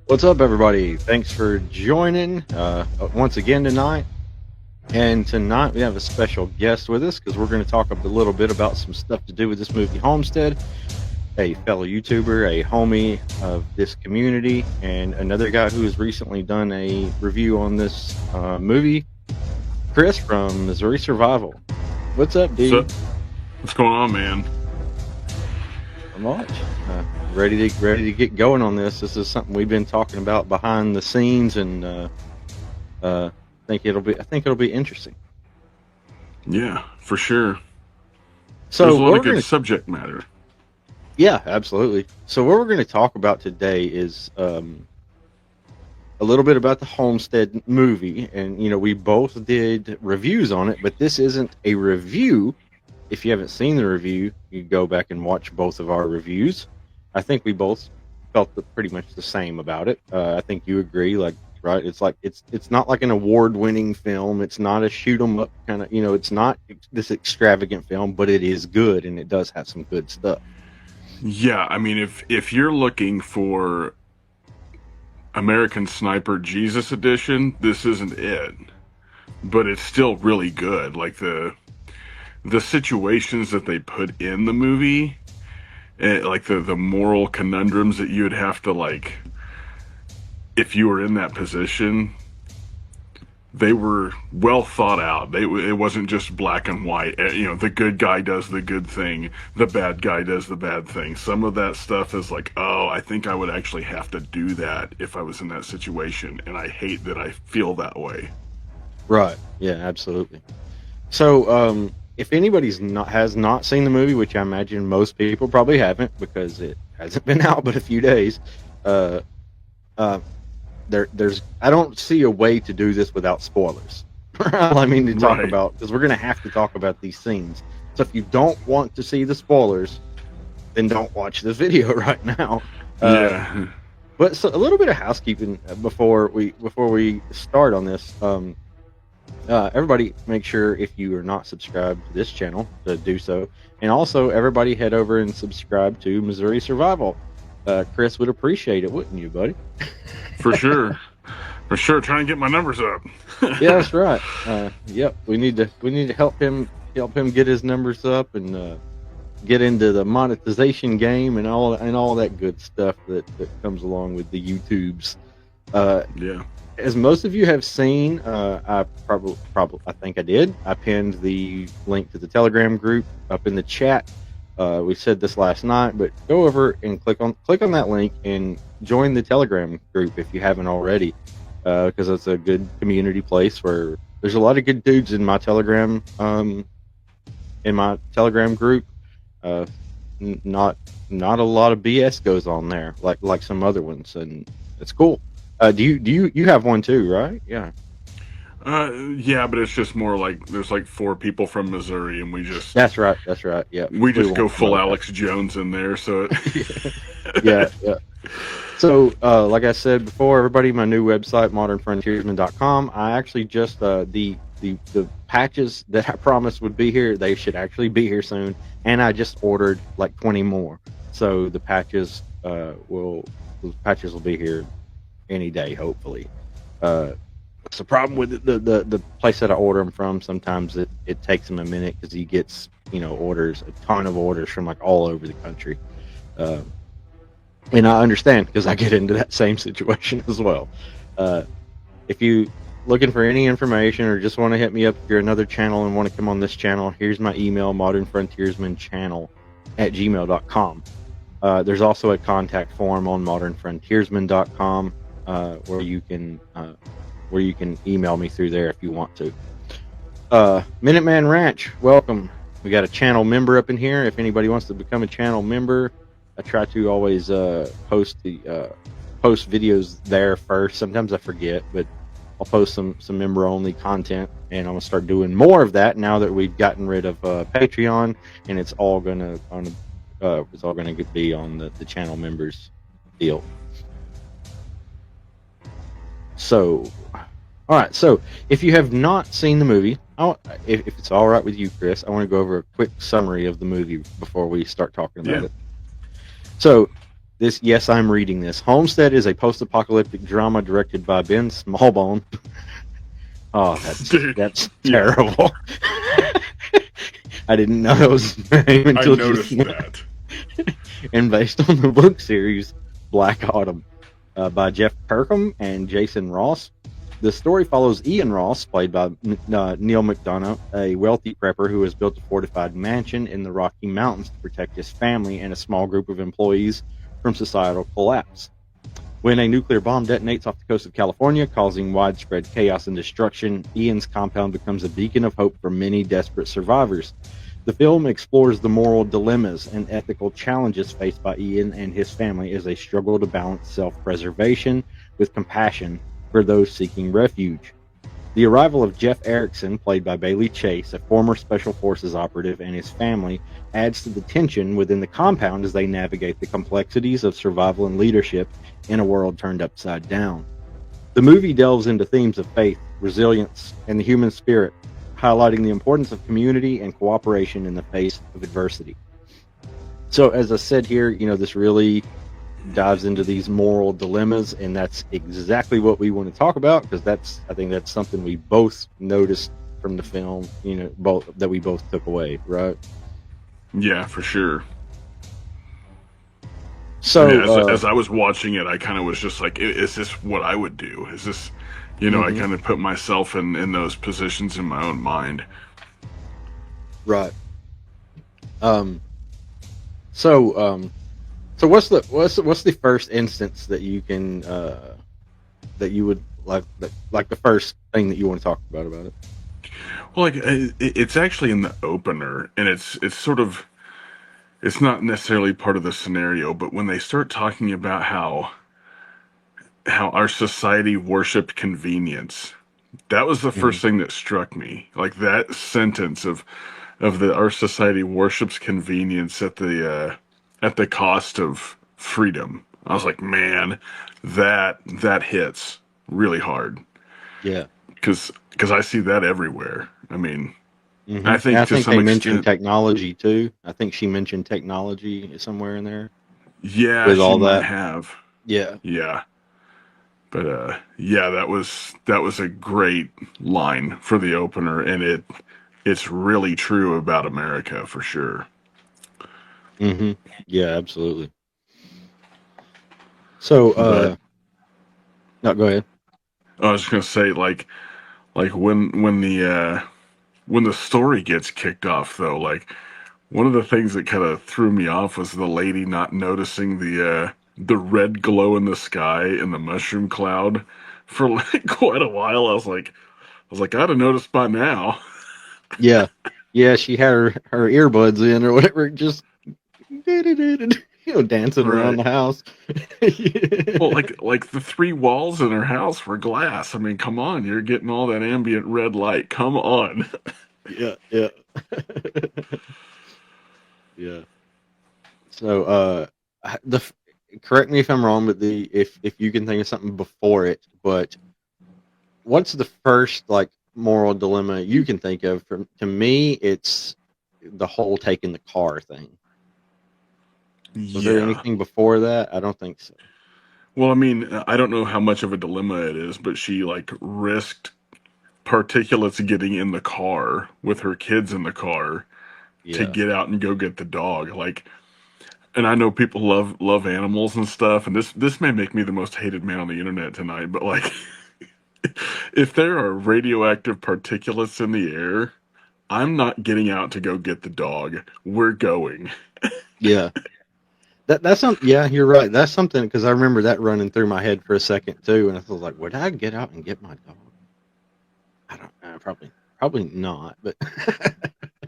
What's up, everybody? Thanks for joining once again tonight. And tonight we have a special guest with us because we're going to talk a little bit about some stuff to do with this movie, Homestead. A fellow YouTuber, a homie of this community, and another guy who has recently done a review on this movie, Chris from Missouri Survival. What's up, dude? What's going on, man? Not much. Ready to get going on this. This is something we've been talking about behind the scenes, and I think it'll be interesting. Yeah, for sure. So there's a lot of good subject matter. Yeah, absolutely. So what we're going to talk about today is a little bit about the Homestead movie, and we both did reviews on it, but this isn't a review. If you haven't seen the review, you can go back and watch both of our reviews. I think we both felt pretty much the same about it. I think you agree, right? It's like it's not like an award-winning film. It's not a shoot 'em up kind of, it's not this extravagant film, but it is good, and it does have some good stuff. Yeah, I mean, if you're looking for American Sniper Jesus Edition, this isn't it. But it's still really good. Like the situations that they put in the movie, like the moral conundrums that you would have to, like, if you were in that position, they were well thought out. It wasn't just black and white. The good guy does the good thing, the bad guy does the bad thing. Some of that stuff is like, oh, I think I would actually have to do that if I was in that situation, and I hate that I feel that way. Right. Yeah, absolutely. So, if anybody's has not seen the movie, which I imagine most people probably haven't because it hasn't been out but a few days, there's I don't see a way to do this without spoilers. I mean, to talk about, because we're going to have to talk about these scenes. So if you don't want to see the spoilers, then don't watch this video right now. Yeah. But so a little bit of housekeeping before we start on this. Everybody, make sure if you are not subscribed to this channel to do so, and also everybody head over and subscribe to Missouri Survival. Chris would appreciate it, wouldn't you, buddy? For sure. Trying to get my numbers up. Yeah, that's right. Yep, we need to help him get his numbers up and get into the monetization game and all that good stuff that comes along with the YouTubes. Yeah. As most of you have seen, I think I did. I pinned the link to the Telegram group up in the chat. We said this last night, but go over and click on that link and join the Telegram group if you haven't already, because it's a good community place where there's a lot of good dudes in my Telegram group. Not a lot of BS goes on there like some other ones, and it's cool. Do you have one too, right? Yeah. Yeah, but it's just more like there's like 4 people from Missouri, and we just... That's right. Yeah. We just go full Alex Jones in there, so... Yeah. So, like I said before, everybody, my new website, modernfrontiersman.com. I actually just the patches that I promised would be here, they should actually be here soon, and I just ordered like 20 more. So the patches will be here any day, hopefully. It's the problem with the place that I order them from. Sometimes it takes him a minute because he gets a ton of orders from like all over the country, and I understand because I get into that same situation as well. If you looking for any information or just want to hit me up if you're another channel and want to come on this channel, here's my email, modernfrontiersmanchannel@gmail.com. There's also a contact form on modernfrontiersman.com where you can email me through there if you want to. Minuteman Ranch, welcome. We got a channel member up in here. If anybody wants to become a channel member, I try to always post videos there first. Sometimes I forget, but I'll post some member only content, and I'm gonna start doing more of that now that we've gotten rid of Patreon, and it's all gonna be on the channel members deal. So, all right. So, if you have not seen the movie, if it's all right with you, Chris, I want to go over a quick summary of the movie before we start talking about it. So, This, yes, I'm reading this. Homestead is a post-apocalyptic drama directed by Ben Smallbone. Oh, Dude, that's yeah, terrible. I didn't know that was his name I until just noticed now. that. And based on the book series Black Autumn by Jeff Kirkham and Jason Ross. The story follows Ian Ross, played by Neil McDonough, a wealthy prepper who has built a fortified mansion in the Rocky Mountains to protect his family and a small group of employees from societal collapse. When a nuclear bomb detonates off the coast of California, causing widespread chaos and destruction, Ian's compound becomes a beacon of hope for many desperate survivors. The film explores the moral dilemmas and ethical challenges faced by Ian and his family as they struggle to balance self-preservation with compassion for those seeking refuge. The arrival of Jeff Erickson, played by Bailey Chase, a former Special Forces operative, and his family adds to the tension within the compound as they navigate the complexities of survival and leadership in a world turned upside down. The movie delves into themes of faith, resilience, and the human spirit, highlighting the importance of community and cooperation in the face of adversity. So, as I said here, this really dives into these moral dilemmas, and that's exactly what we want to talk about because I think that's something we both noticed from the film, both that we both took away, right? Yeah, for sure. So, I mean, as I was watching it, I kind of was just like, is this what I would do? Is this, I mhm, kind of put myself in those positions in my own mind. right. Um, so what's the first instance that you can that you would like the first thing that you want to talk about it? Well, like it's actually in the opener, and it's sort of it's not necessarily part of the scenario, but when they start talking about how our society worshipped convenience, that was the Mhm. first thing that struck me. Like that sentence of the our society worships convenience at the cost of freedom. I was like, man, that hits really hard Yeah. because I see that everywhere. I mean, I And think I to think some they mentioned extent, technology too. I think she mentioned technology somewhere in there yeah, with she all might that. have. Yeah. Yeah. But yeah, that was a great line for the opener, and it's really true about America for sure. hmm Yeah, absolutely. So, But no, go ahead. I was just gonna say, like when the story gets kicked off, though, like one of the things that kind of threw me off was the lady not noticing the red glow in the sky in the mushroom cloud for like quite a while. I was like, I'd have noticed by now. Yeah. Yeah, she had her earbuds in or whatever, just dancing around Right. the house. Well, like the three walls in her house were glass. I mean, come on, you're getting all that ambient red light. Come on. Yeah, yeah. Yeah. So, the correct me if I'm wrong, but the if you can think of something before it, but what's the first like moral dilemma you can think of? From to me, it's the whole taking the car thing. Was there Yeah. anything before that? I don't think so. Well, I mean, I don't know how much of a dilemma it is, but she like risked particulates getting in the car with her kids in the car to Yeah. get out and go get the dog. Like, and I know people love animals and stuff, and this may make me the most hated man on the internet tonight, but like if there are radioactive particulates in the air, I'm not getting out to go get the dog. We're going. Yeah. That's something. Yeah, you're right. That's something because I remember that running through my head for a second too, and I was like, "Would I get out and get my dog?" I don't know. Probably not. But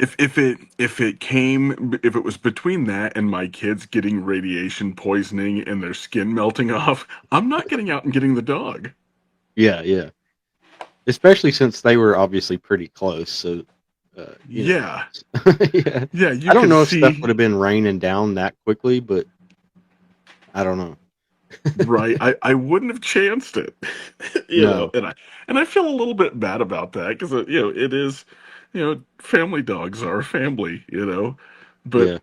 If it was between that and my kids getting radiation poisoning and their skin melting off, I'm not getting out and getting the dog. yeah, yeah. Especially since they were obviously pretty close. So, Yeah. yeah. Yeah, I you don't could know if stuff would see. have been raining down that quickly, but I don't know. Right. I wouldn't have chanced it. No. And I feel a little bit bad about that because it is, family dogs are family. But Yeah.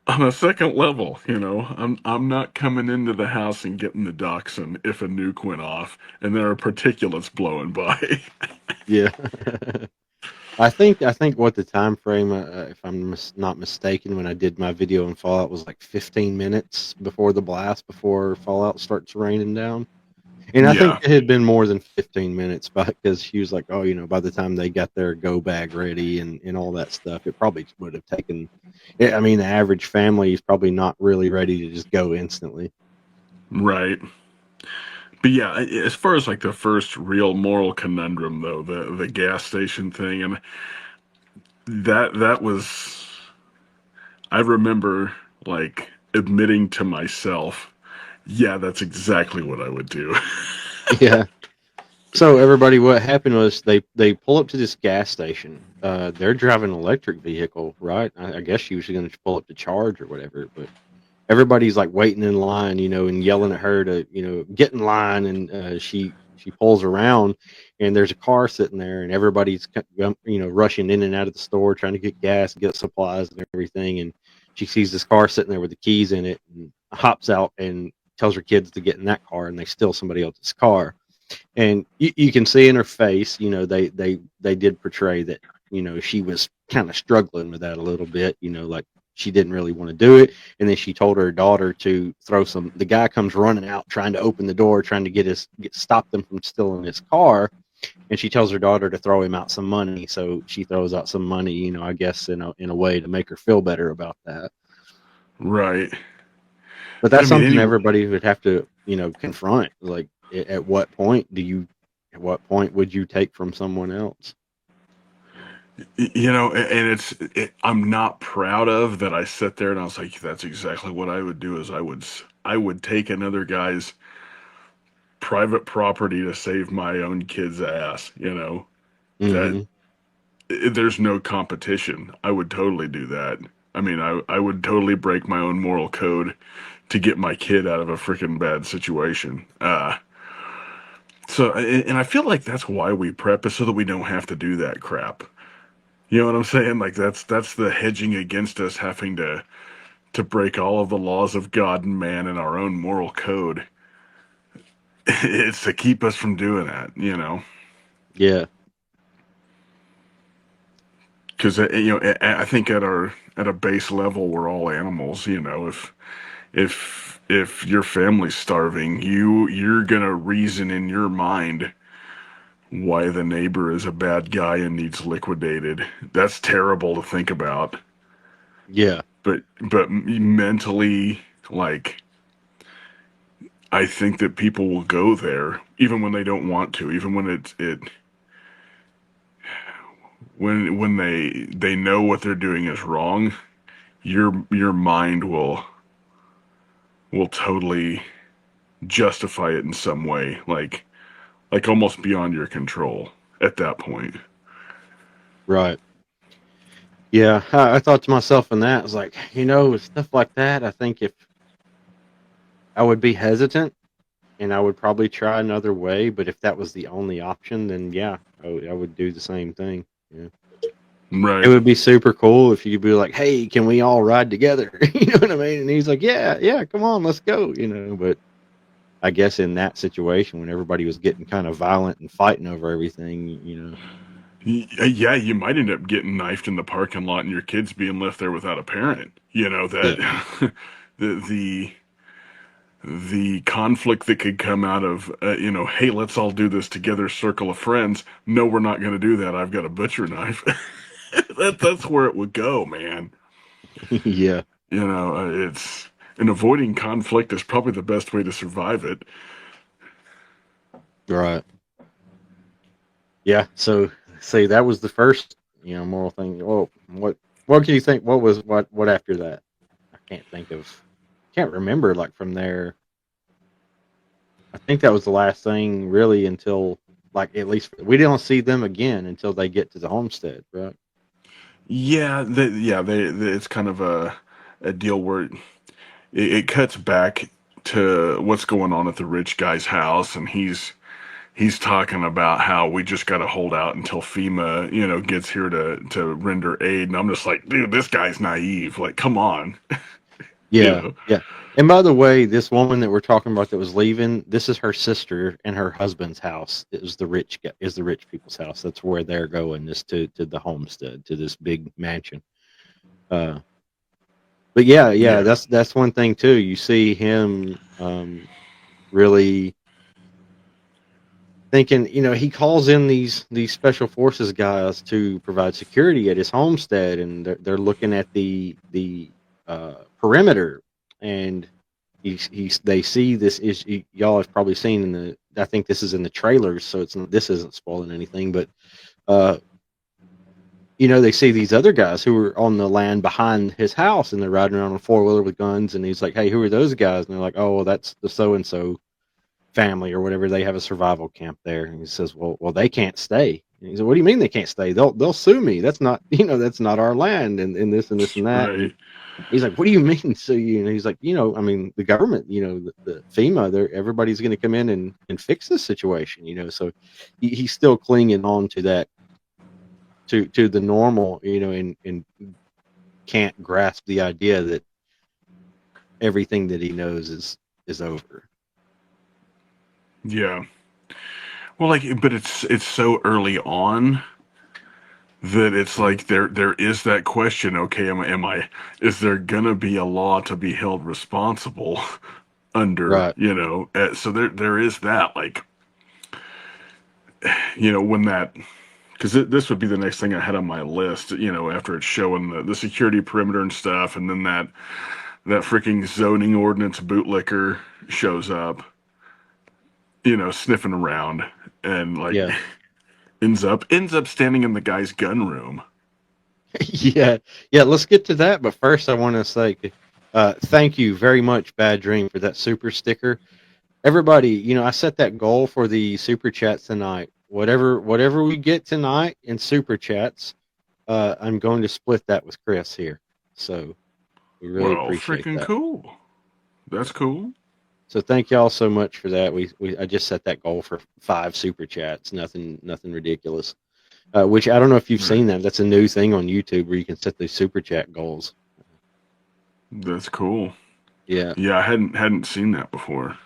on a second level, I'm not coming into the house and getting the dachshund if a nuke went off and there are particulates blowing by. Yeah. I think what the time frame, if I'm not mistaken, when I did my video on Fallout was like 15 minutes before the blast, before Fallout starts raining down. And I think Yeah, it had been more than 15 minutes because she was like, oh, by the time they got their go bag ready and all that stuff, it probably would have taken. I mean, the average family is probably not really ready to just go instantly. right. But yeah, as far as like the first real moral conundrum though, the gas station thing, and that was, I remember like admitting to myself, yeah, that's exactly what I would do. Yeah. So everybody, what happened was they pull up to this gas station. They're driving an electric vehicle, right? I guess she was going to pull up to charge or whatever, but everybody's like waiting in line, and yelling at her to, get in line. And she pulls around, and there's a car sitting there, and everybody's rushing in and out of the store trying to get gas, get supplies, and everything. And she sees this car sitting there with the keys in it, and hops out and tells her kids to get in that car, and they steal somebody else's car. And you can see in her face, they did portray that, she was kind of struggling with that a little bit, like she didn't really want to do it. And then she told her daughter to throw some. The guy comes running out trying to open the door, trying to stop them from stealing his car. And she tells her daughter to throw him out some money. So she throws out some money, I guess in a way to make her feel better about that. Right. But But I that's mean, something anyway, everybody would have to, confront. Like, at what point at what point would you take from someone else? and I'm not proud of that. I sat there and I was like, that's exactly what I would do. Is I would take another guy's private property to save my own kid's ass. That Hmm. there's no competition. I would totally do that. I mean, I would totally break my own moral code to get my kid out of a freaking bad situation. And I feel like that's why we prep is so that we don't have to do that crap. You know what I'm saying? Like that's the hedging against us having to break all of the laws of God and man and our own moral code. It's to keep us from doing that. Yeah. Because I think at a base level we're all animals. If your family's starving, you're gonna reason in your mind why the neighbor is a bad guy and needs liquidated. That's terrible to think about. Yeah. But mentally, like, I think that people will go there even when they don't want to, even when when they know what they're doing is wrong. Your mind will totally justify it in some way, like almost beyond your control at that point. Right. Yeah. I thought to myself in that, I was like, with stuff like that, I think if I would be hesitant and I would probably try another way, but if that was the only option, then yeah, I would do the same thing. Yeah. It Right. would be super cool if you could be like, hey, can we all ride together? You know what I mean? And he's like, yeah, yeah, come on, let's go. But I guess in that situation when everybody was getting kind of violent and fighting over everything. Yeah, you might end up getting knifed in the parking lot and your kids being left there without a parent. Yeah. That the conflict that could come out of hey, let's all do this together, circle of friends. No, we're not going to do that. I've got a butcher knife. That's where it would go, man. Yeah. It's and avoiding conflict is probably the best way to survive it. Right. Yeah. So say that was the first, moral thing. Well, what can you think? What after that? I can't remember like from there. I think that was the last thing really until like at least we don't see them again until they get to the homestead, right? It's kind of a deal where it cuts back to what's going on at the rich guy's house, and he's talking about how we just got to hold out until FEMA, gets here to render aid. And I'm just like, dude, this guy's naive. Like, come on, you Yeah, know? yeah. And by the way, this woman that we're talking about that was leaving, this is her sister and her husband's house. It was the rich people's house. That's where they're going. This to the homestead, to this big mansion. Uh, but yeah, Yeah, that's one thing too. You see him really thinking, he calls in these special forces guys to provide security at his homestead, and they're looking at the perimeter, and they see this is y'all have probably seen in the. I think this is in the trailers, so this isn't spoiling anything, but uh, they see these other guys who are on the land behind his house, and they're riding around on a 4-wheeler with guns, and he's like, "Hey, who are those guys?" And they're like, "Oh, well, that's the so and so family or whatever. They have a survival camp there." And he says, "Well, they can't stay." And he said, "What do you mean they can't stay? They'll sue me. That's not that's not our land, and this and this and that." And right. he's like, "What do you mean sue you?" And he's like, I mean, the government, the FEMA, everybody's going to come in and fix this situation, So he's still clinging on to that, to the normal, and can't grasp the idea that everything that he knows is over. Yeah. Well, like, but it's so early on that it's Mhm. like there is that question. Okay, am I? Is there gonna be a law to be held responsible under? Right. So there is that. Like, when that, because this would be the next thing I had on my list. After it's showing the security perimeter and stuff, and then that freaking zoning ordinance bootlicker shows up, sniffing around, and like Yeah. ends up standing in the guy's gun room. Yeah, yeah. Let's get to that, but first, I want to say, thank you very much, Bad Dream, for that super sticker. Everybody, I set that goal for the super chats tonight. Whatever we get tonight in super chats, I'm going to split that with Chris here. So we really Well, appreciate freaking that. cool. That's cool. So thank y'all so much for that. I just set that goal for 5 super chats. Nothing ridiculous. Which I don't know if you've Right. seen that. That's a new thing on YouTube where you can set these super chat goals. That's cool. Yeah. Yeah, I hadn't seen that before.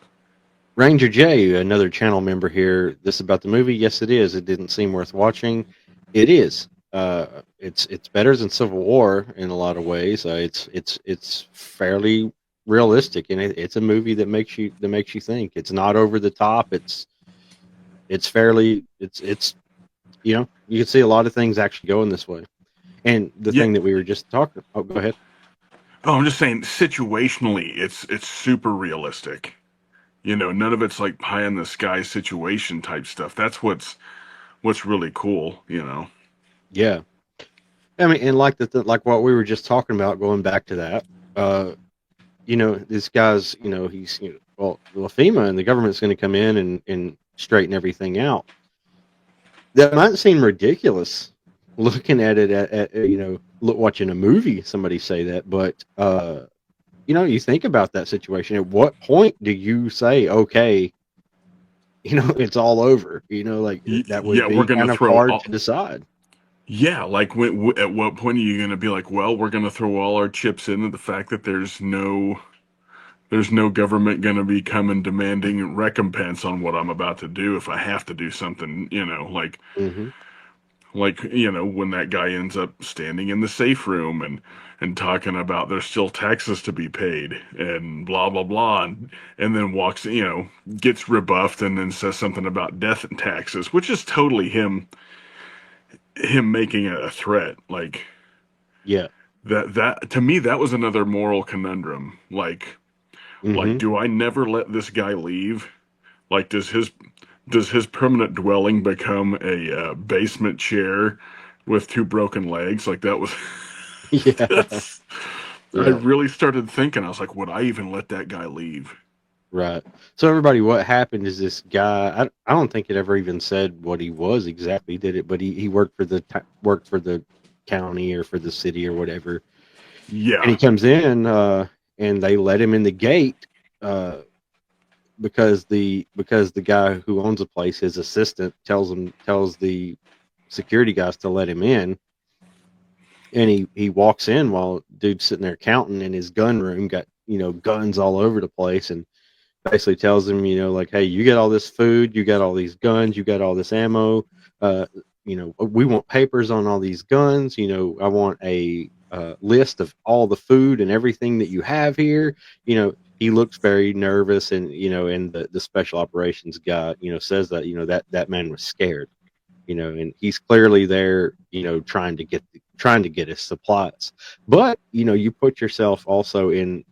Ranger J, another channel member here. This about the movie? Yes, it is. It didn't seem worth watching. It is. It's better than Civil War in a lot of ways. It's fairly realistic, and it's a movie that makes you think. It's not over the top. It's fairly it's you can see a lot of things actually going this way. And the Yeah. thing that we were just talking. Oh, go ahead. Oh, I'm just saying situationally, it's super realistic. None of it's like pie in the sky situation type stuff. That's what's really cool. Yeah. I mean, and like like what we were just talking about, going back to that, this guy's, he's, well, FEMA and the government's going to come in and straighten everything out. That might seem ridiculous looking at it watching a movie, somebody say that, but, you think about that situation. At what point do you say, okay, it's all over, like that would Yeah, we're be gonna kind of throw hard all. to decide. Yeah, like at what point are you gonna be like, well, we're gonna throw all our chips into the fact that there's no government going to be coming demanding recompense on what I'm about to do if I have to do something, Hmm. when that guy ends up standing in the safe room and talking about there's still taxes to be paid and blah blah blah and then walks, gets rebuffed and then says something about death and taxes, which is totally him making a threat. Yeah. That to me that was another moral conundrum. Like, Hmm. do I never let this guy leave? Like, does his permanent dwelling become a basement chair with two broken legs? Like that was. Yeah. That's. I Yeah. really started thinking. I was like, would I even let that guy leave? Right. So everybody, what happened is this guy. I don't think it ever even said what he was exactly. Did it? But he worked for worked for the county or for the city or whatever. And he Yeah. comes in, and they let him in the gate. Uh, because the guy who owns the place, his assistant, tells the security guys to let him in, and he walks in while dude's sitting there counting in his gun room, got guns all over the place, and basically tells him, like, hey, you get all this food, you got all these guns, you got all this ammo, uh, we want papers on all these guns, I want a list of all the food and everything that you have here. He looks very nervous, and the special operations guy, says that, that man was scared, and he's clearly there, trying to get his supplies. But, you put yourself also in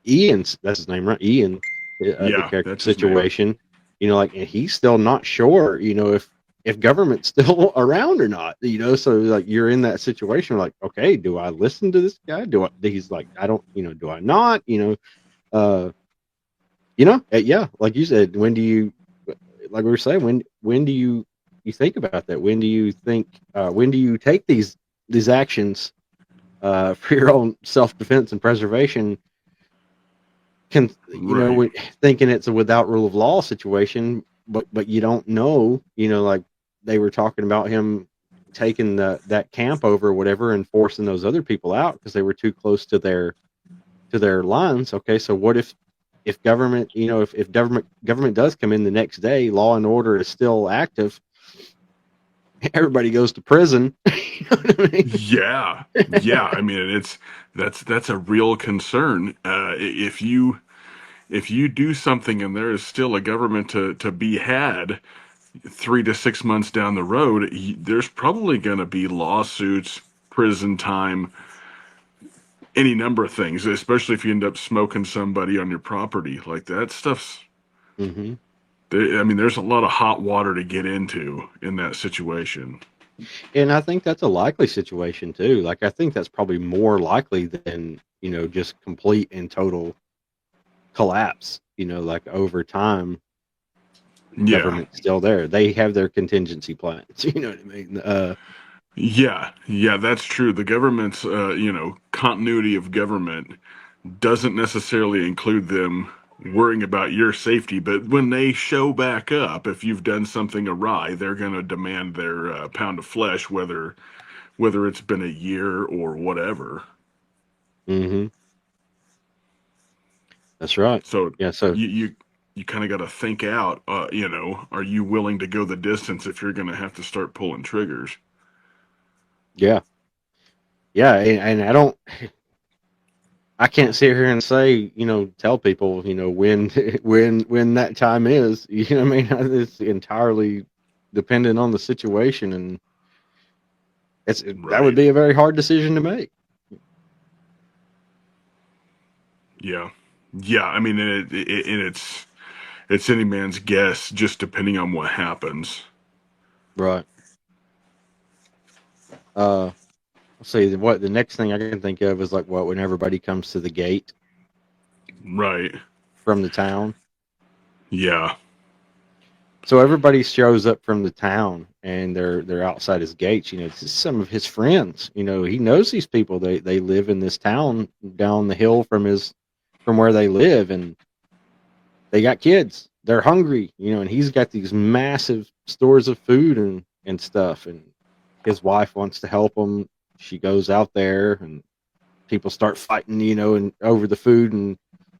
Ian's, that's his name, right? Ian, the Yeah, character that's his name. situation, like, and he's still not sure, if government's still around or not, so like you're in that situation, like, okay, do I listen to this guy? He's like, I don't, do I not, uh, yeah, like you said, when do you, like we were saying, when do you think about that? When do you take these actions, for your own self-defense and preservation, Right. thinking it's a without rule of law situation, but you don't know, like they were talking about him taking that camp over or whatever and forcing those other people out because they were too close to their lines. Okay, so what if government, if government does come in the next day, law and order is still active, everybody goes to prison. You know what I mean? Yeah. Yeah. I mean, that's a real concern. If you do something and there is still a government to be had 3 to 6 months down the road, there's probably going to be lawsuits, prison time, any number of things, especially if you end up smoking somebody on your property. Like that stuff's, Hmm. I mean, there's a lot of hot water to get into in that situation. And I think that's a likely situation too. Like, I think that's probably more likely than, just complete and total collapse. Like, over time, Yeah. government's still there. They have their contingency plans. You know what I mean? Yeah. Yeah, that's true. The government's, continuity of government doesn't necessarily include them worrying about your safety, but when they show back up, if you've done something awry, they're going to demand their pound of flesh, whether it's been a year or whatever. Hmm. That's right. So Yeah. So you kind of got to think out. Are you willing to go the distance if you're going to have to start pulling triggers? yeah, yeah, and I can't sit here and say, tell people, when when that time is. You know what I mean? It's entirely dependent on the situation, and that would Right. be a very hard decision to make. Yeah. Yeah. I mean, and it's any man's guess, just depending on what happens. Right. Uh, let's see. What the next thing I can think of is like what when everybody comes to the gate Right. from the town. Yeah. So everybody shows up from the town and they're outside his gates. This is some of his friends. He knows these people. They live in this town down the hill from where they live, and they got kids. They're hungry, and he's got these massive stores of food and stuff. And his wife wants to help him. She goes out there, and people start fighting, and over the food. And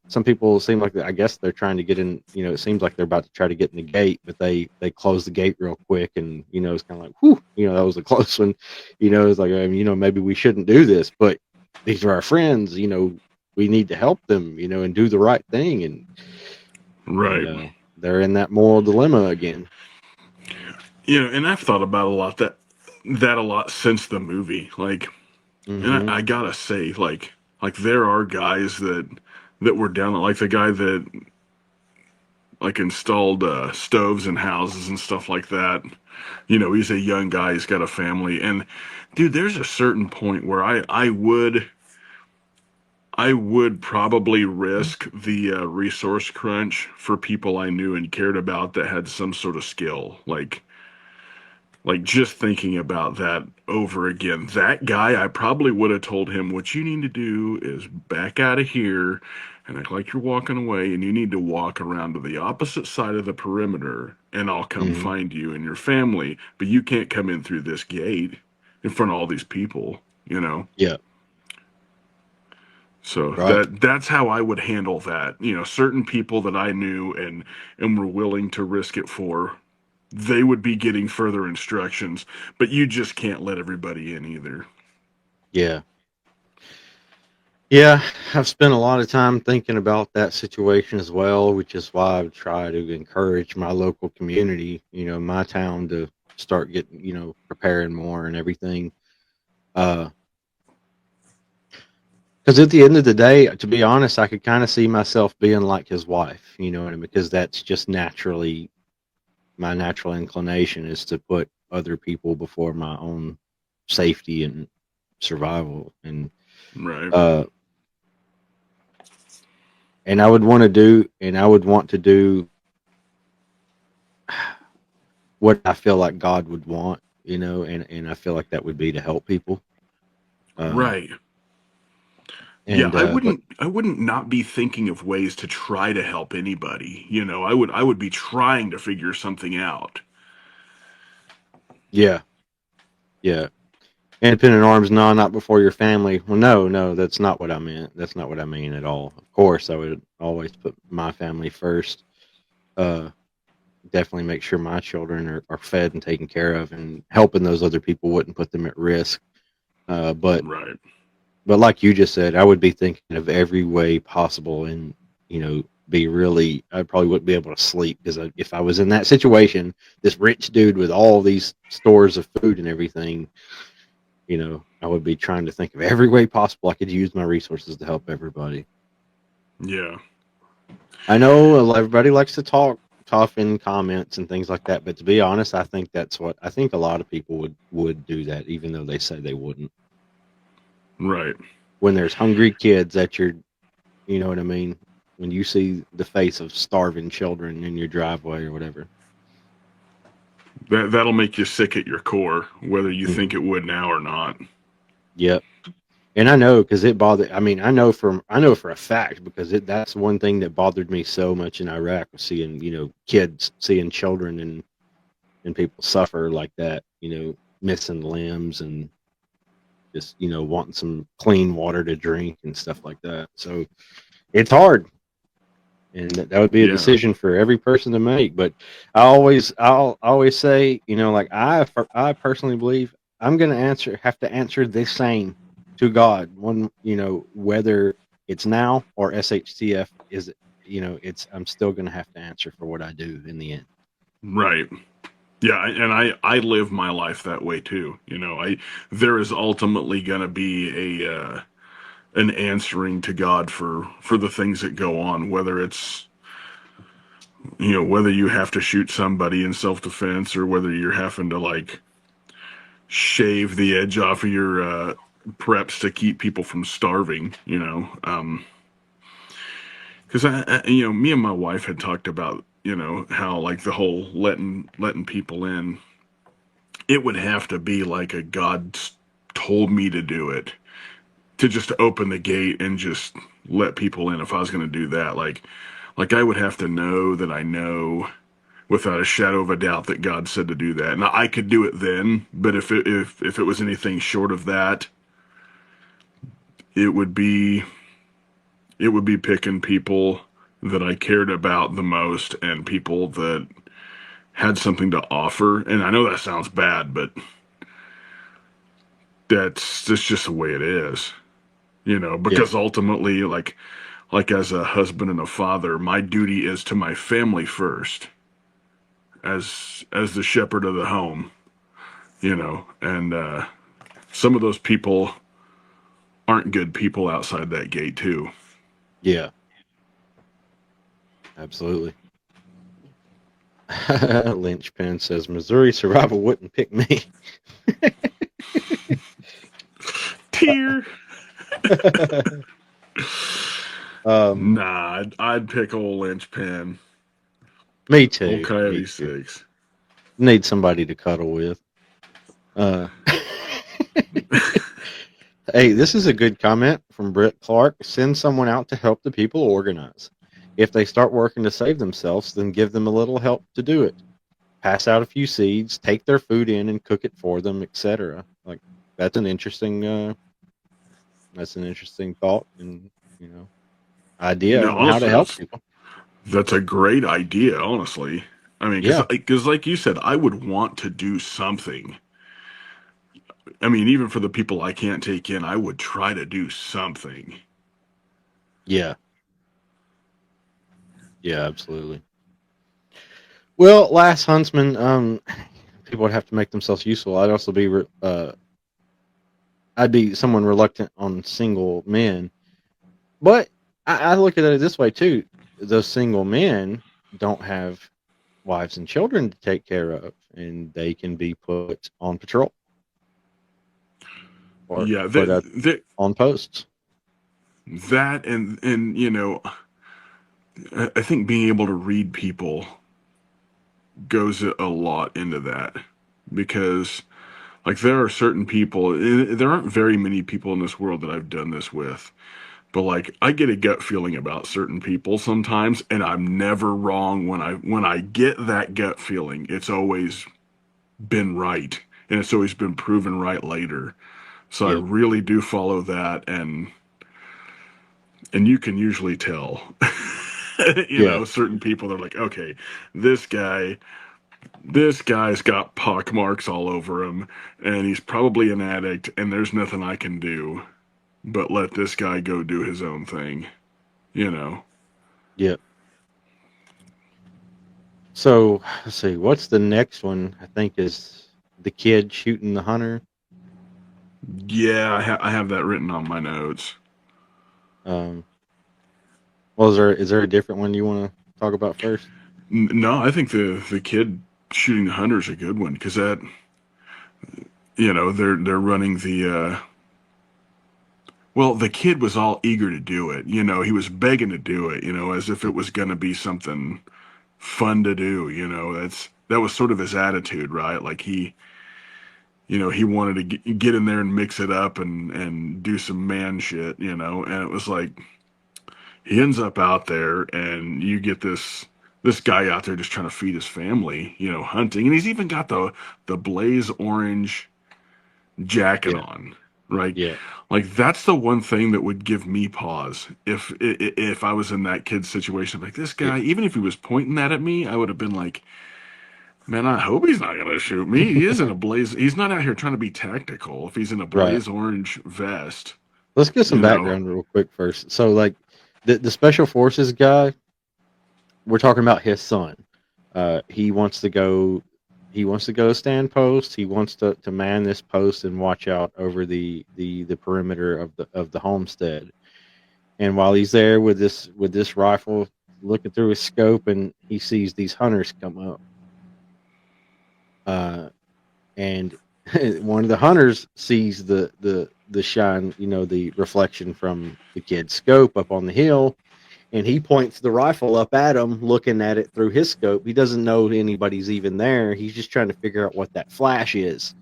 some people seem like, I guess they're trying to get in. It seems like they're about to try to get in the gate, but they close the gate real quick, and it's kind of like, whew, that was a close one. It's like, maybe we shouldn't do this, but these are our friends. We need to help them, and do the right thing. And Right. they're in that moral dilemma again. And I've thought about a lot that a lot since the movie. Like, and Hmm. I gotta say, like there are guys that were down, like the guy that like installed stoves in houses and stuff like that. He's a young guy, he's got a family, and dude, there's a certain point where I would probably risk the resource crunch for people I knew and cared about that had some sort of skill. Like just thinking about that over again, that guy, I probably would have told him, what you need to do is back out of here, and act like you're walking away, and you need to walk around to the opposite side of the perimeter, and I'll come Hmm. find you and your family, but you can't come in through this gate in front of all these people, you know? Yeah. So Right. that's how I would handle that. You know, certain people that I knew and were willing to risk it for, they would be getting further instructions, but you just can't let everybody in either. Yeah. Yeah, I've spent a lot of time thinking about that situation as well, which is why I try to encourage my local community, my town to start getting, preparing more and everything. Because at the end of the day, to be honest, I could kind of see myself being like his wife, you know what I mean? Because that's just naturally my natural inclination is to put other people before my own safety and survival. Right. Uh, and I would want to do what I feel like God would want, and I feel like that would be to help people. Um, Right. Yeah, and but I wouldn't not be thinking of ways to try to help anybody. You know, I would be trying to figure something out. yeah, yeah. Independent arms, no, not before your family. Well, no, that's not what I meant. That's not what I mean at all. Of course, I would always put my family first. Uh, Definitely make sure my children are fed and taken care of, and helping those other people wouldn't put them at risk. Uh, but Right. but like you just said, I would be thinking of every way possible, and be really. I probably wouldn't be able to sleep because if I was in that situation, this rich dude with all these stores of food and everything, I would be trying to think of every way possible I could use my resources to help everybody. Yeah. I know everybody likes to talk tough in comments and things like that, but to be honest, I think a lot of people would do that, even though they say they wouldn't. Right. When there's hungry kids at your, you know what I mean? When you see the face of starving children in your driveway or whatever. That'll make you sick at your core, whether you think Hmm. it would now or not. Yep. And I know because it bothered. I mean, I know for a fact because that's one thing that bothered me so much in Iraq was seeing kids, seeing children and people suffer like that. Missing limbs and just wanting some clean water to drink and stuff like that. So it's hard, and that would be a Yeah. decision for every person to make. But I'll always say, like I personally believe I'm going to have to answer the same to God. One, whether it's now or SHTF is, it's I'm still going to have to answer for what I do in the end. Right. Yeah, and I live my life that way too. You know, I there is ultimately going to be a an answering to God for the things that go on, whether it's whether you have to shoot somebody in self defense or whether you're having to like shave the edge off of your preps to keep people from starving. Because me and my wife had talked about how like the whole letting people in, it would have to be like a God told me to do it, to just open the gate and just let people in. If I was going to do that, like I would have to know that I know without a shadow of a doubt that God said to do that. Now I could do it then, but if it was anything short of that, it would be it would be picking people that I cared about the most and people that had something to offer. And I know that sounds bad, but that's just the way it is. Yeah, Because ultimately, like as a husband and a father, my duty is to my family first, as the shepherd of the home. And some of those people aren't good people outside that gate too. yeah, absolutely. Lynchpin says Missouri survival wouldn't pick me. Tear. um, Nah, I'd pick old linchpin. Me Old too. Me Coyote too. 6. Need somebody to cuddle with. Uh, Hey, this is a good comment from Britt Clark. Send someone out to help the people organize. If they start working to save themselves, then give them a little help to do it. Pass out a few seeds, take their food in and cook it for them, etc. Like that's an interesting thought and idea No, on how to honestly, help people. that's a great idea. Honestly, I mean, Yeah, because like you said, I would want to do something. I mean, even for the people I can't take in, I would try to do something. yeah, yeah, absolutely. Well, last huntsman, people would have to make themselves useful. I'd be someone reluctant on single men, but I look at it this way too. Those single men don't have wives and children to take care of, and they can be put on patrol or Yeah, put up on posts. that and I think being able to read people goes a lot into that because like there are certain people there aren't very many people in this world that I've done this with, but like I get a gut feeling about certain people sometimes and I'm never wrong when I get that gut feeling. It's always been right and it's always been proven right later. So I Yep. really do follow that and you can usually tell. Yeah. Certain people are like, okay, this guy this guy's got pock marks all over him, and he's probably an addict, and there's nothing I can do but let this guy go do his own thing, you know? Yep. So let's see. What's the next one? I think is the kid shooting the hunter. Yeah, I have that written on my notes. Um, well, is there a different one you want to talk about first? No, I think the kid shooting the hunter's a good one because that, they're running well, the kid was all eager to do it. He was begging to do it, as if it was going to be something fun to do, that was sort of his attitude, right? Like he wanted to get in there and mix it up and do some man shit, and it was like he ends up out there and you get this guy out there just trying to feed his family, hunting, and he's even got the blaze orange jacket Yeah. on, right? Yeah. Like that's the one thing that would give me pause if I was in that kid's situation. Like this Yeah. guy, even if he was pointing that at me, I would have been like, man, I hope he's not gonna shoot me. He is in a blaze. He's not out here trying to be tactical. If he's in a Right. blaze orange vest, Let's get some you know. background real quick first. So, like, the special forces guy, we're talking about his son. He wants to go. He wants to go stand post. He wants to man this post and watch out over the perimeter of the homestead. And while he's there with this rifle, looking through his scope, and he sees these hunters come up. And one of the hunters sees the shine, the reflection from the kid's scope up on the hill, and he points the rifle up at him, looking at it through his scope. He doesn't know anybody's even there. He's just trying to figure out what that flash is.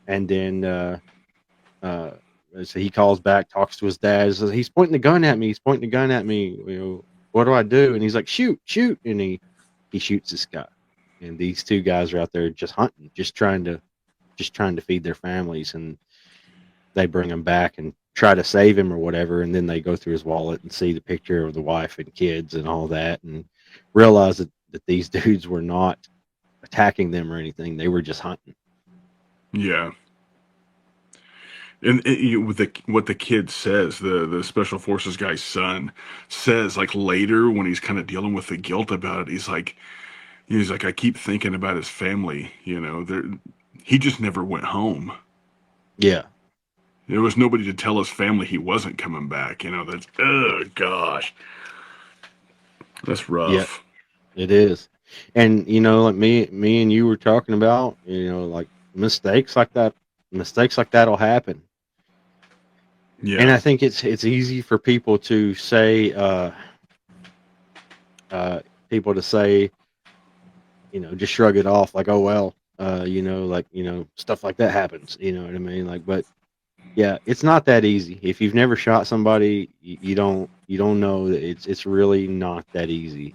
And then uh, so he calls back, talks to his dad. Says, he's pointing the gun at me. He's pointing the gun at me. What do I do? And he's like, shoot, shoot. And he shoots this guy. And these two guys are out there just hunting, just trying to feed their families. And they bring him back and try to save him or whatever. And then they go through his wallet and see the picture of the wife and kids and all that, and realize that these dudes were not attacking them or anything. They were just hunting. Yeah, and with what the kid says, the special forces guy's son says, like later when he's kind of dealing with the guilt about it, he's like, I keep thinking about his family. He just never went home. Yeah. There was nobody to tell his family he wasn't coming back. That's oh gosh, that's Yeah. rough. It is. And like me and you were talking about, like mistakes like that'll happen. And Yeah, I think it's easy for people to say people to say, just shrug it off like, oh well, like, stuff like that happens, you know what I mean? Like, but Yeah, it's not that easy. If you've never shot somebody, you don't know that it's really not that easy.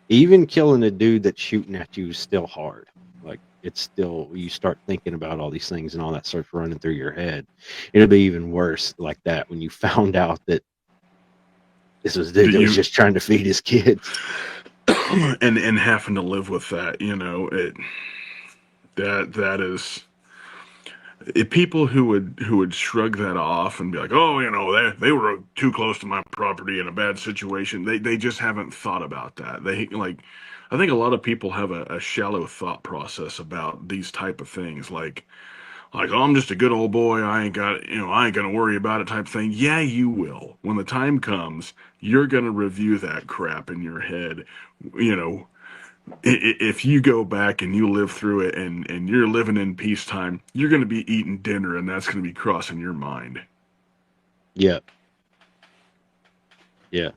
Even killing a dude that's shooting at you is still hard. Like it's still you start thinking about all these things and all that starts running through your head. It'll be even worse like that when you found out that this was a dude Do that was you just trying to feed his kids. and having to live with that, that is people who would shrug that off and be like, oh, they were too close to my property in a bad situation. They just haven't thought about that. They like, I think a lot of people have a shallow thought process about these type of things. Like, oh, I'm just a good old boy. I ain't gonna worry about it type thing. Yeah, you will. When the time comes, you're gonna review that crap in your head. You know, if you go back and you live through it and you're living in peacetime, you're going to be eating dinner and that's going to be crossing your mind. Yeah, yeah,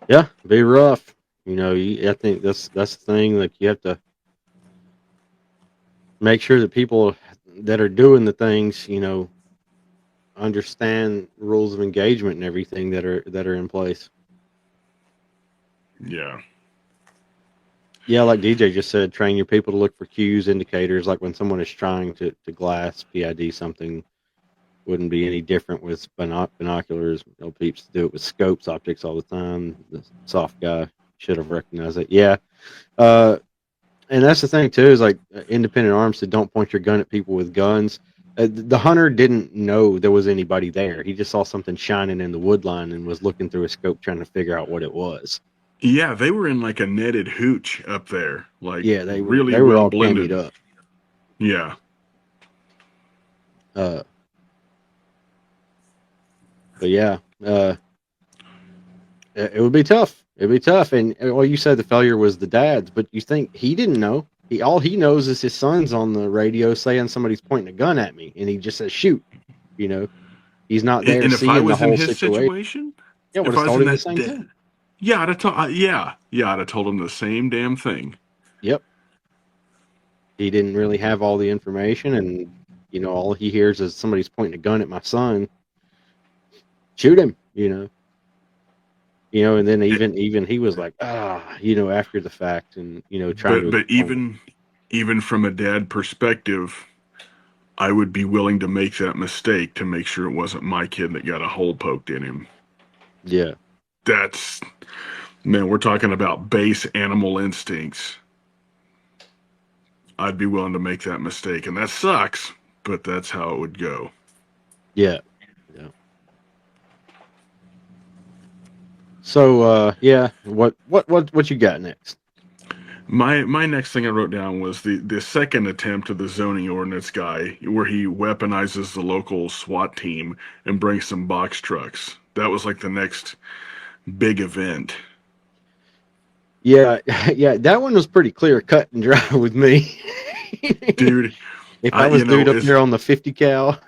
yeah. Be rough. I think that's the thing. Like you have to make sure that people that are doing the things, understand rules of engagement and everything that are in place. Yeah. Yeah, like DJ just said, train your people to look for cues, indicators, like when someone is trying to glass PID something. Wouldn't be any different with binoculars. Peeps do it with scopes, optics all the time. The soft guy should have recognized it. Yeah, uh, and that's the thing too is like independent arms that don't point your gun at people with guns. The hunter didn't know there was anybody there. He just saw something shining in the wood line and was looking through a scope trying to figure out what it was. Yeah, they were in like a netted hooch up there, like Yeah, they were really they were well all camied blended. up. Yeah. Uh, but yeah, it would be tough. It'd be tough. And well, you said the failure was the dad's, but you think he didn't know. All he knows is his son's on the radio saying somebody's pointing a gun at me, and he just says shoot. You know, he's not there And if I seeing the was in whole his situation. situation, Yeah, would if have I was told in him the that, same thing. yeah, I'd have told, yeah, I'd have told him the same damn thing. Yep. He didn't really have all the information, and all he hears is somebody's pointing a gun at my son. Shoot him. And then It, even he was like, after the fact, and trying to but explain. even from a dad perspective, I would be willing to make that mistake to make sure it wasn't my kid that got a hole poked in him. Yeah, That's, man, we're talking about base animal instincts. I'd be willing to make that mistake, and that sucks, but that's how it would go. yeah, yeah. So, yeah, what you got next? My next thing I wrote down was the second attempt of the zoning ordinance guy, where he weaponizes the local SWAT team and brings some box trucks. That was like the next big event. Yeah, yeah, that one was pretty clear cut and dry with me. Dude, If I I was you dude know up as there on the 50 cal,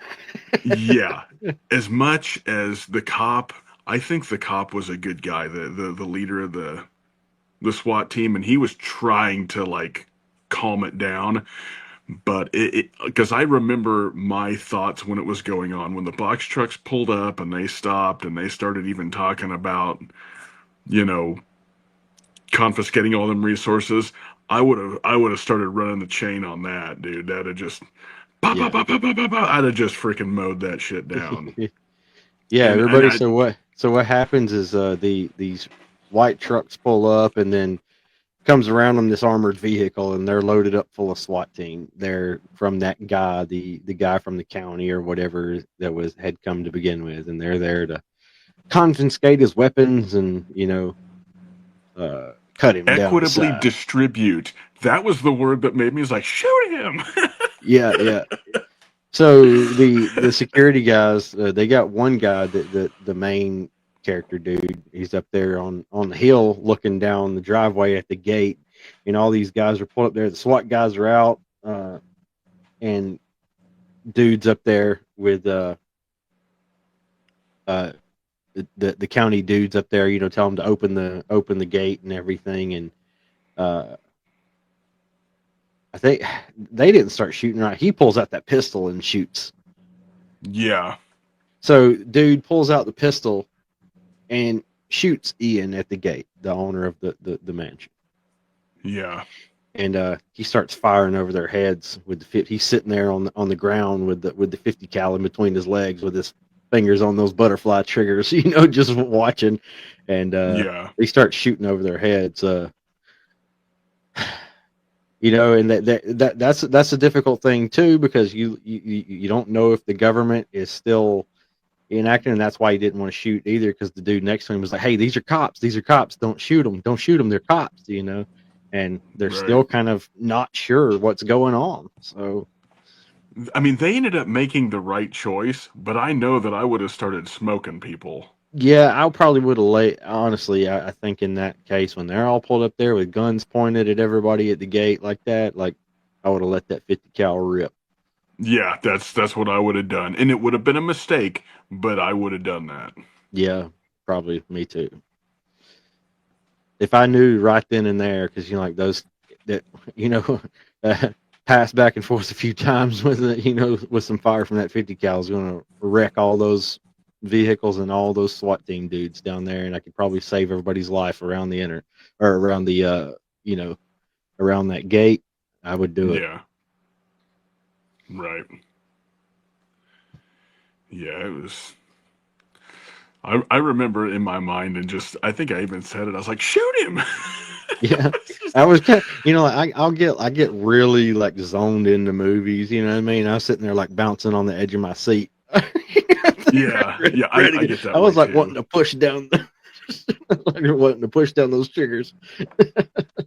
yeah, as much as the cop, I think the cop was a good guy, the leader of the SWAT team, and he was trying to like calm it down. But it because I remember my thoughts when it was going on, when the box trucks pulled up and they stopped and they started even talking about, you know, confiscating all them resources. I would have started running the chain on that, dude. That'd have just pop, pop, yeah, pop, pop, pop, pop, pop. I'd have just freaking mowed that shit down. yeah. And Everybody. I So what happens is these white trucks pull up and then comes around on this armored vehicle and they're loaded up full of SWAT team. They're from that guy, the guy from the county or whatever that had come to begin with, and they're there to confiscate his weapons and cut him down to equitably size. distribute. That was the word that made me was like, shoot him. Yeah, yeah. So the security guys, they got one guy that the main character dude. He's up there on the hill looking down the driveway at the gate, and all these guys are pulled up there. The SWAT guys are out, and dudes up there with uh the county dudes up there, tell them to open the gate and everything, and uh I think they didn't start shooting right. He pulls out that pistol and shoots. Yeah. So dude pulls out the pistol and shoots Ian at the gate, the owner of the mansion. Yeah. And he starts firing over their heads with the fit. He's sitting there on the ground with the 50 cal in between his legs, with his fingers on those butterfly triggers, just watching. And Yeah. they start shooting over their heads. And that's a difficult thing too, because you don't know if the government is still enacting, and that's why he didn't want to shoot either, because the dude next to him was like, "Hey, these are cops, don't shoot them, they're cops," and they're Right. still kind of not sure what's going on. So I mean, they ended up making the right choice, but I know that I would have started smoking people. yeah, I probably would have laid. Honestly, I think in that case, when they're all pulled up there with guns pointed at everybody at the gate like that, like I would have let that 50 cal rip. Yeah, that's what I would have done. And it would have been a mistake, but I would have done that. Yeah, probably me too. If I knew right then and there, because like those that you know uh, passed back and forth a few times with with some fire from that 50 cal is going to wreck all those vehicles and all those SWAT team dudes down there, and I could probably save everybody's life around the or around the you know around that gate. I would do it. Yeah. Right. Yeah, it was I remember in my mind, and just I think I even said it. I was like, "Shoot him." Yeah, I was kind of, like, I get really like zoned into movies. You know what I mean? I was sitting there like bouncing on the edge of my seat. Yeah. Yeah, I Ready. get I that way was like too. wanting to push down, like wanting to push down those triggers.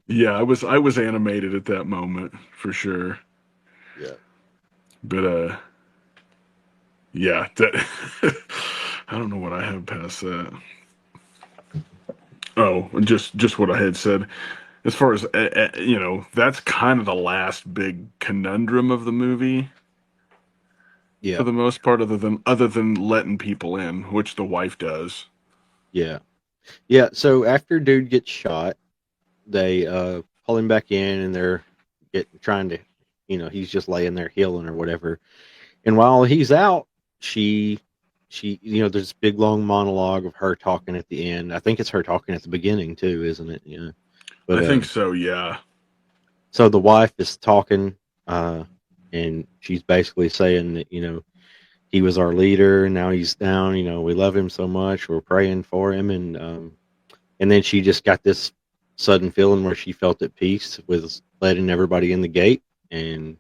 Yeah, I was animated at that moment for sure. Yeah, But yeah, that I don't know what I have past that. Oh, just what I had said. As far as that's kind of the last big conundrum of the movie for yeah, the most part, other than letting people in, which the wife does. yeah, yeah. So after dude gets shot, they pull him back in, and they're trying to, he's just laying there healing or whatever. And while he's out, she there's this big long monologue of her talking at the end. I think it's her talking at the beginning too, isn't it? Yeah. But I think so. Yeah. so the wife is talking, uh, and she's basically saying that he was our leader, and now he's down. We love him so much. We're praying for him, and then she just got this sudden feeling where she felt at peace with letting everybody in the gate, and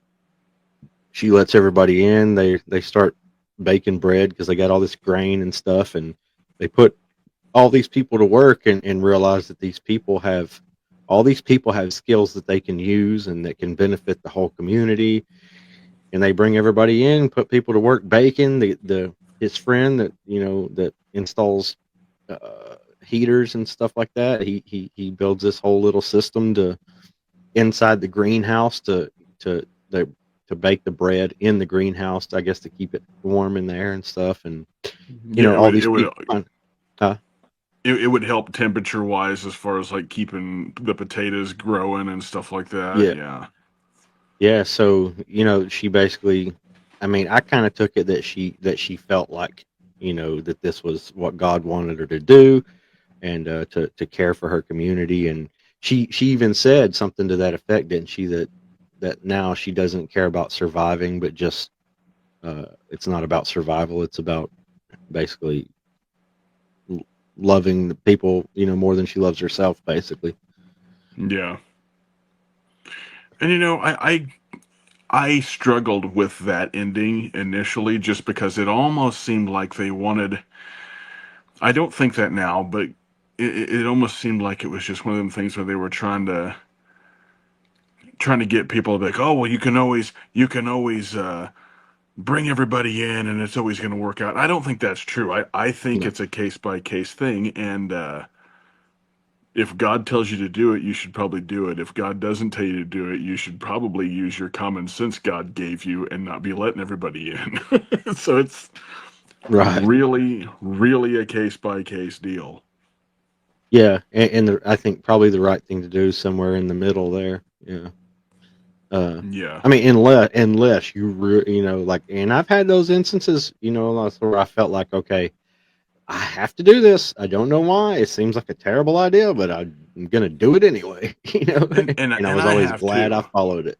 she lets everybody in. They start baking bread because they got all this grain and stuff, and they put all these people to work, and realize that these people have skills that they can use and that can benefit the whole community. And they bring everybody in, put people to work baking. The his friend that installs heaters and stuff like that. He builds this whole little system to inside the greenhouse to the to bake the bread in the greenhouse, I guess, to keep it warm in there and stuff. And Yeah. It all would these it would people. Huh? it would help temperature wise as far as like keeping the potatoes growing and stuff like that. Yeah, Yeah. yeah. So she basically, I mean, I kind of took it that she felt like that this was what God wanted her to do, and to care for her community. And she even said something to that effect, didn't she? That now she doesn't care about surviving, but just it's not about survival. It's about basically loving the people, more than she loves herself, basically. Yeah. And I struggled with that ending initially just because it almost seemed like they wanted. I don't think that now, but it almost seemed like it was just one of them things where they were trying to get people to be like, oh well, you can always bring everybody in and it's always going to work out. I don't think that's true. I think No. it's a case by case thing, and if God tells you to do it, you should probably do it. If God doesn't tell you to do it, you should probably use your common sense God gave you and not be letting everybody in. So it's Right. really, really a case by case deal. Yeah, and I think probably the right thing to do is somewhere in the middle there. Yeah. Yeah. I mean, unless you know, like, and I've had those instances, you know, where I felt like, okay, I have to do this. I don't know why. It seems like a terrible idea, but I'm gonna do it anyway. You know, and I And was I always have glad I too. followed it.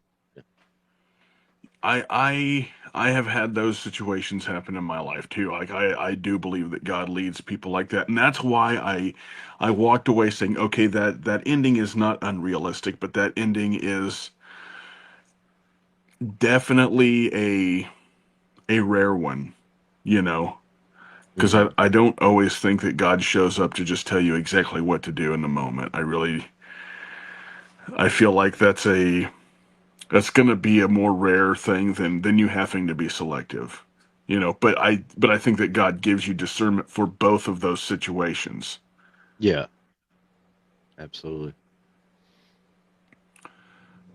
I have had those situations happen in my life too. Like I do believe that God leads people like that. And that's why I walked away saying, okay, that ending is not unrealistic, but that ending is definitely a rare one, you know. Because Hmm. I don't always think that God shows up to just tell you exactly what to do in the moment. I feel like that's going to be a more rare thing than you having to be selective, you know. But I think that God gives you discernment for both of those situations. Yeah, absolutely.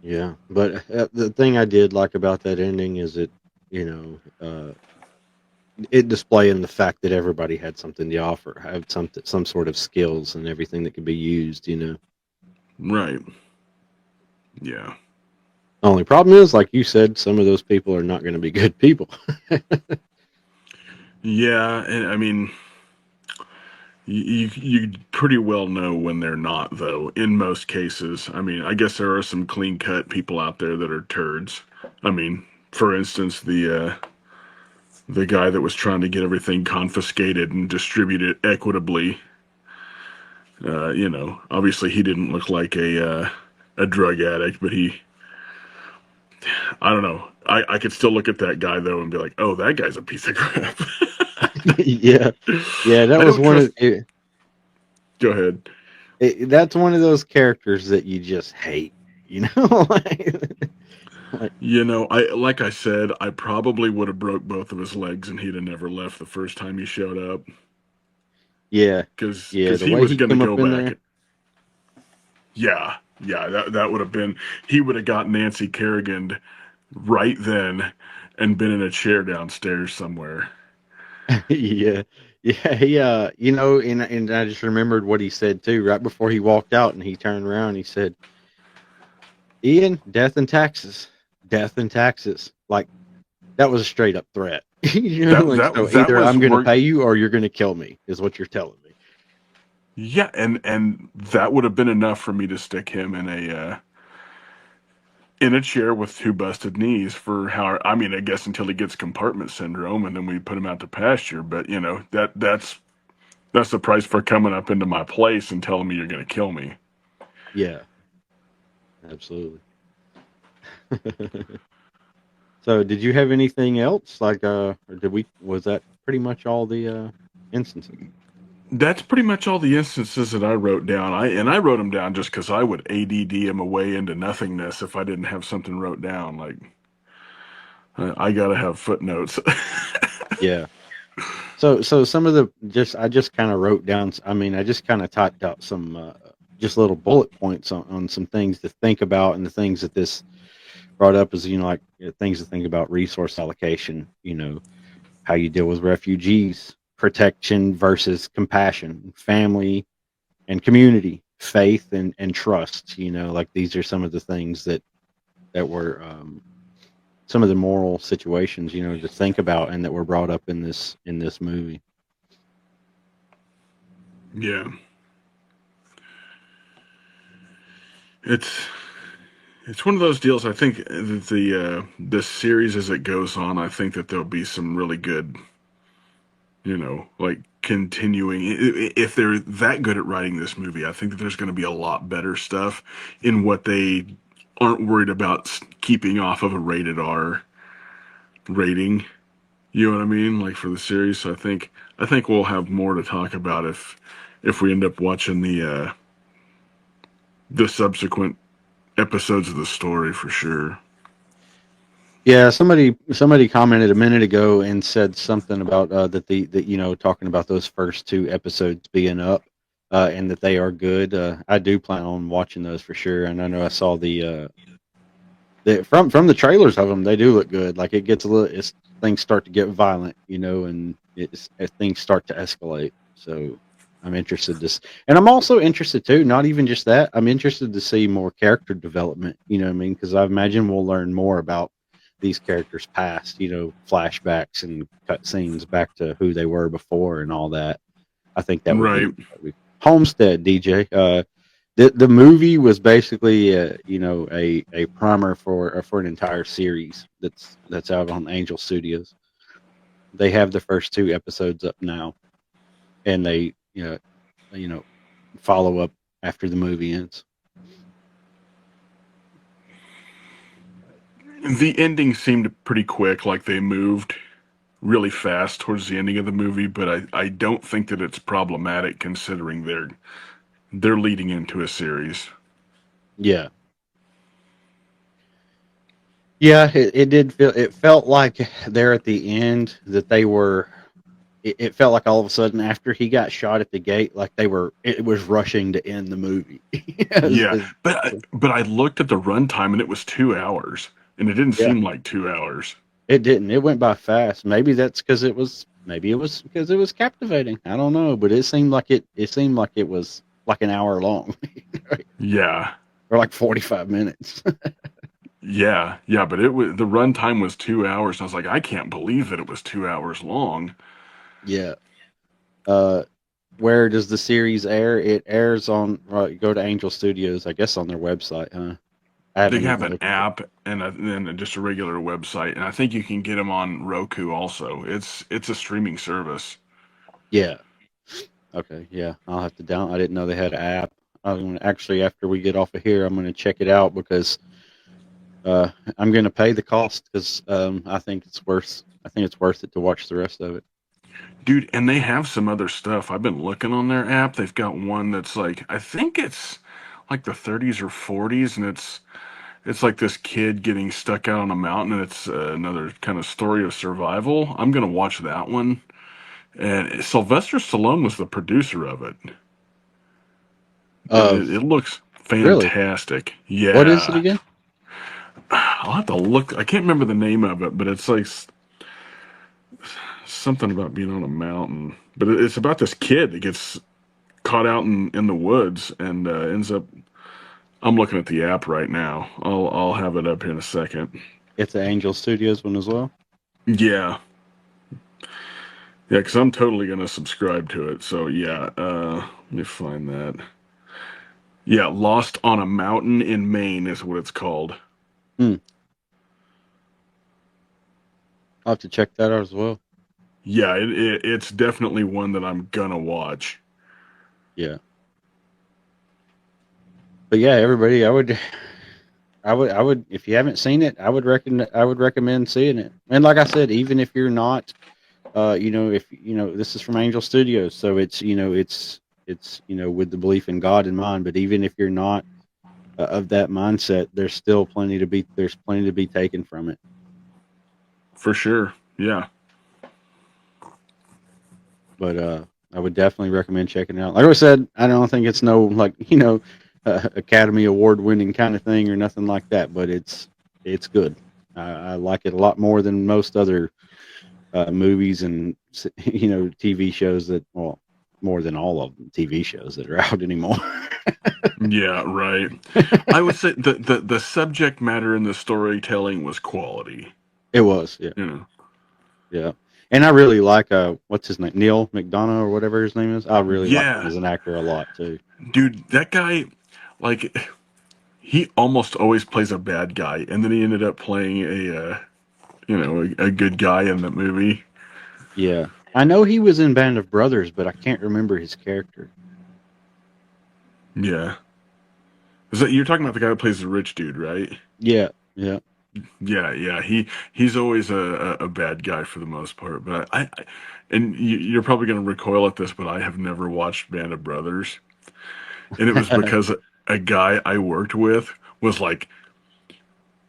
Yeah, but the thing I did like about that ending is it, you know, it displaying the fact that everybody had something to offer, have some sort of skills and everything that could be used. You know, Right. Yeah. only problem is, like you said, some of those people are not going to be good people. Yeah, and I mean, you pretty well know when they're not, though. In most cases, I mean, I guess there are some clean cut people out there that are turds. I mean, for instance, the guy that was trying to get everything confiscated and distributed equitably. You know, obviously he didn't look like a drug addict, but I don't know. I could still look at that guy though and be like, oh, that guy's a piece of crap. Yeah, yeah, that I was don't one trust. of it, Go ahead. that's one of those characters that you just hate. You know, like You know, I said, I probably would have broke both of his legs and he'd have never left the first time he showed up yeah, yeah, because the he way was he going to came up go in back. there. Yeah, yeah, that would have been. He would have got Nancy Kerrigan right then and been in a chair downstairs somewhere. Yeah, yeah, you know, and I just remembered what he said too, right before he walked out, and he turned around, and he said, "Ian, death and taxes." Like that was a straight up threat. You know, like so That either was I'm going to where. pay you or you're going to kill me, is what you're telling me. Yeah, and that would have been enough for me to stick him in a chair with two busted knees for how I mean I guess until he gets compartment syndrome and then we put him out to pasture. But you know that's the price for coming up into my place and telling me you're going to kill me. Yeah, absolutely. So, did you have anything else? Like, or did we? Was that pretty much all the instances? That's pretty much all the instances that I wrote down. I wrote them down just because I would ADD him away into nothingness if I didn't have something wrote down. Like I gotta have footnotes. Yeah. So some of the just I just kind of wrote down. I mean, I just kind of typed out some just little bullet points on some things to think about, and the things that this brought up is, you know, like things to think about: resource allocation. You know, how you deal with refugees, protection versus compassion, family and community, faith and trust. You know, like these are some of the things that were some of the moral situations, you know, to think about and that were brought up in this movie. Yeah, it's it's one of those deals. I think that the series as it goes on, I think that there'll be some really good, you know, like continuing. If they're that good at writing this movie, I think that there's going to be a lot better stuff in what they aren't worried about keeping off of a rated R rating. You know what I mean? Like for the series. So I think we'll have more to talk about if we end up watching the subsequent episodes of the story for sure. Yeah, somebody commented a minute ago and said something about that that, you know, talking about those first two episodes being up and that they are good. I do plan on watching those for sure, and I know I saw from the trailers of them, they do look good. Like it gets a little, things start to get violent, you know, and things start to escalate. So I'm interested to, and I'm also interested too. Not even just that. I'm interested to see more character development. You know what I mean? Because I imagine we'll learn more about these characters' past. You know, flashbacks and cut scenes back to who they were before and all that. I think Right. that would be Homestead, DJ. The movie was basically a primer for an entire series that's out on Angel Studios. They have the first two episodes up now, and they you know follow up after the movie ends. The ending seemed pretty quick, like they moved really fast towards the ending of the movie, but I don't think that it's problematic considering they're leading into a series. Yeah, yeah. It did feel. It felt like there at the end that they were. It felt like all of a sudden after he got shot at the gate, like they were. It was rushing to end the movie. Yeah, but I looked at the runtime and it was 2 hours, and it didn't Yeah, seem like 2 hours. it didn't. It went by fast. Maybe that's because it was. Maybe it was because it was captivating. I don't know, but it seemed like it. It seemed like it was like an hour long, Yeah, or like 45 minutes. yeah, but it was the runtime was 2 hours. And I was like, I can't believe that it was 2 hours long. Yeah. Uh, where does the series air? It airs on. Go to Angel Studios, I guess, on their website. Huh? I They haven't have even an looked at it. app and then just a regular website, and I think you can get them on Roku also. It's a streaming service. Yeah. Okay. Yeah. I'll have to down. I didn't know they had an app. I'm gonna actually after we get off of here, I'm gonna check it out because uh, I'm gonna pay the cost because I think it's worth. I think it's worth it to watch the rest of it. Dude, and they have some other stuff. I've been looking on their app. They've got one that's like I think it's like the 30s or 40s, and it's like this kid getting stuck out on a mountain, and it's another kind of story of survival. I'm gonna watch that one. And Sylvester Stallone was the producer of it. Of It looks really, fantastic. what is it Yeah, again? I'll have to look. I can't remember the name of it, but it's like something about being on a mountain. But it's about this kid that gets caught out in the woods and ends up. I'm looking at the app right now. I'll have it up here in a second. It's an Angel Studios one as well. Yeah, yeah, because I'm totally gonna subscribe to it. So yeah, let me find that. Yeah, Lost on a Mountain in Maine is what it's called. Hmm. I'll have to check that out as well. Yeah, it's definitely one that I'm gonna watch. Yeah. But yeah, everybody, I would, if you haven't seen it, I would recommend seeing it. And like I said, even if you're not, if this is from Angel Studios, so it's with the belief in God in mind. But even if you're not of that mindset, there's plenty to be taken from it. For sure. Yeah. But I would definitely recommend checking it out. Like I said, I don't think it's no like Academy Award winning kind of thing or nothing like that, but it's good. I like it a lot more than most other movies and TV shows more than all of them TV shows that are out anymore. Yeah, right. I would say the subject matter and the storytelling was quality. It was, yeah, You know. yeah. And I really like what's his name, Neil McDonough or whatever his name is. I really like him Yeah, as an actor a lot too. dude, that guy, like, he almost always plays a bad guy, and then he ended up playing a good guy in that movie. Yeah, I know he was in Band of Brothers, but I can't remember his character. Yeah. Is that you're talking about the guy who plays the rich dude, right? Yeah, yeah. Yeah. He's always a bad guy for the most part. But and you're probably going to recoil at this, but I have never watched Band of Brothers, and it was because a guy I worked with was like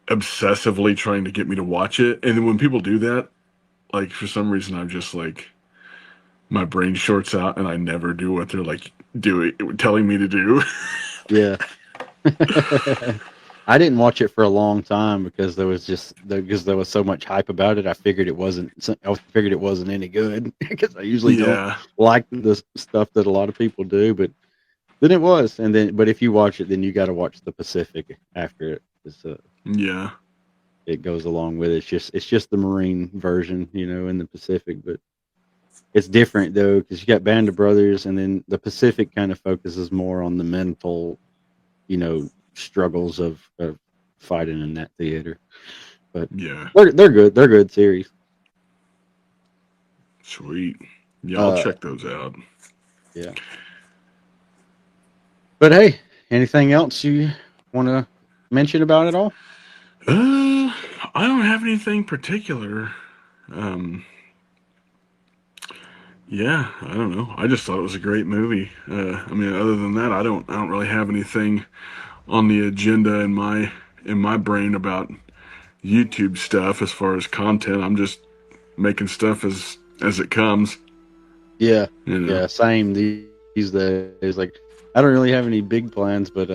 obsessively trying to get me to watch it, and then when people do that, like for some reason, I'm just like my brain shorts out, and I never do what they're like doing, telling me to do. Yeah. I didn't watch it for a long time because there was so much hype about it. I figured it wasn't. I figured it wasn't any good because I usually don't Yeah, like the stuff that a lot of people do. But then it was, but if you watch it, then you got to watch the Pacific after it. yeah, It goes along with it. It's just the Marine version, in the Pacific, but it's different though because you got Band of Brothers, and then the Pacific kind of focuses more on the mental, struggles of fighting in that theater. But yeah. they're good. They're good series. Sweet. Yeah, I'll Uh, check those out. yeah. But hey, anything else you want to mention about it all? I don't have anything particular. Um, yeah, I don't know. I just thought it was a great movie. I mean, other than that, I don't really have anything on the agenda in my brain about YouTube stuff as far as content. I'm just making stuff as it comes. Yeah, You know. yeah, same these days. Like, I don't really have any big plans, but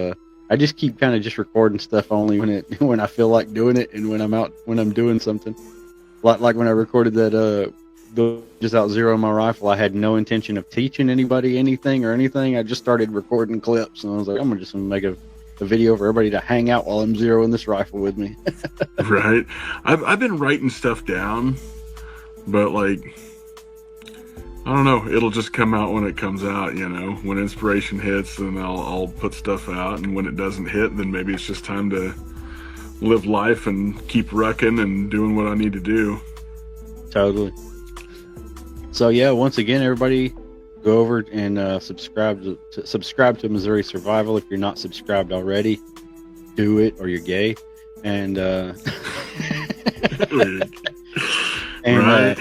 I just keep kind of just recording stuff only when I feel like doing it, and when I'm doing something. Like when I recorded that just out zero my rifle, I had no intention of teaching anybody anything or anything. I just started recording clips, and I was like, I'm just gonna make a video for everybody to hang out while I'm zeroing this rifle with me. Right. I've been writing stuff down, but like I don't know. It'll just come out when it comes out. When inspiration hits, then I'll put stuff out, and when it doesn't hit, then maybe it's just time to live life and keep rucking and doing what I need to do. Totally. So yeah, once again, everybody, go over and subscribe to Missouri Survival. If you're not subscribed already, do it, or you're gay. And and Right.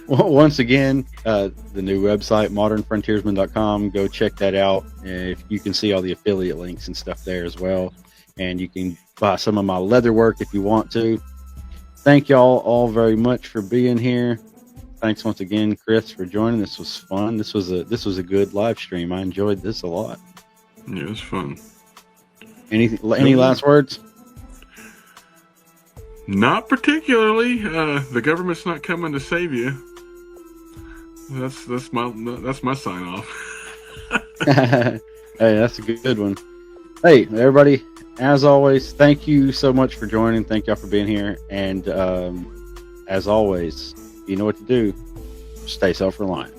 once again, the new website, modernfrontiersman.com. Go check that out. If you can see all the affiliate links and stuff there as well, and you can buy some of my leather work if you want to. Thank y'all all very much for being here. Thanks once again, Chris, for joining. This was fun. This was a good live stream. I enjoyed this a lot. Yeah, it was fun. Any last words? Not particularly. The government's not coming to save you. That's my sign off. Hey, that's a good one. Hey, everybody, as always, thank you so much for joining. Thank y'all for being here. And as always, you know what to do. Stay self-reliant.